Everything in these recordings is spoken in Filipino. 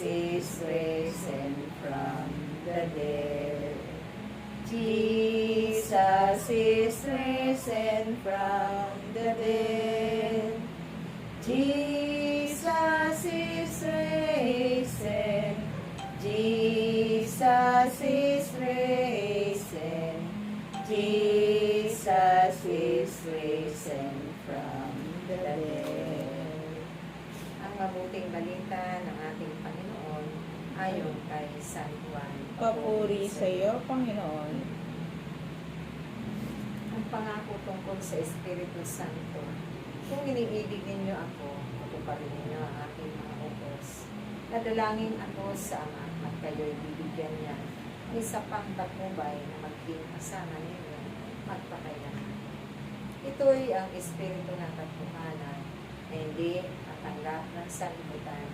is risen from the dead. Jesus is risen from the dead. Jesus is risen. Jesus is risen. Jesus is risen from the dead. Ang mabuting balita ng ating Panginoon ayon kay San Juan. Papuri sa iyo, Panginoon. Ang pangako tungkol sa Espiritu Santo. Kung iniibig ninyo ako pa rin ninyo ang aking mga utos. Nadalangin ako sa Ama at kayo'y bibigyan niya ng isa pang tatnubay na maging kasama ninyo magpakailanman. Ito'y ang Espiritu ng katotohanan na hindi matanggap ng sanlibutan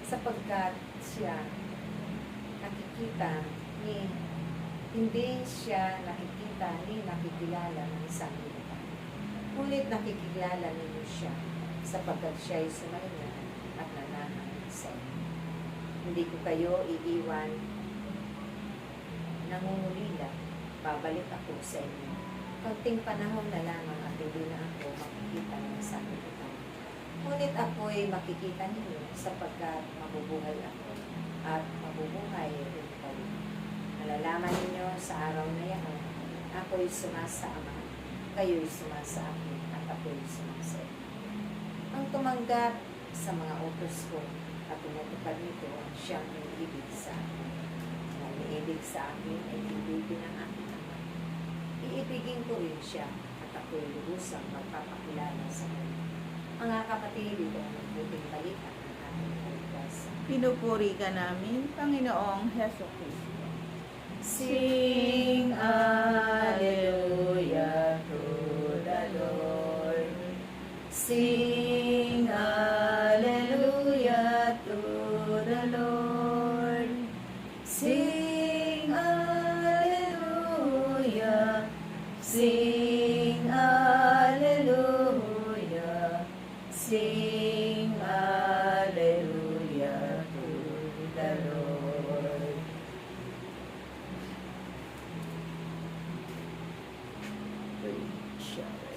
sapagkat siya hindi siya nakikita ni nakikilala ng sanlibutan. Ngunit nakikilala ninyo siya sapagkat siya ay sumainyo at nananahan sa inyo. Hindi ko kayo iiwan nangungulila, babalik ako sa inyo. Kaunting panahon na lamang at hindi na ako makikita ng sanlibutan. Ngunit ako'y makikita ninyo sapagkat mabubuhay ako at mabubuhay rin kayo. Nalalaman ninyo sa araw na yan, ako'y sumasa Ama, kayo'y sumasa akin, at ako'y sumasa inyo. Ang tumanggap sa mga utos ko at tumutupad nito ang siyang iniibig sa akin. Ang iniibig sa akin ay ibigin ng aking Ama. Iibigin ko rin siya at ako'y lubusang magpapakilala sa kanya. Mga kapatid, ito ang magbuting balita ng ating kaligtasan. Pinupuri ka namin, Panginoong Heso Kristo. Sing Alleluia to the Lord. Sing Alleluia to the Lord. Sing Alleluia. Sing Alleluia. Sing Alleluia to the Lord. Praise God.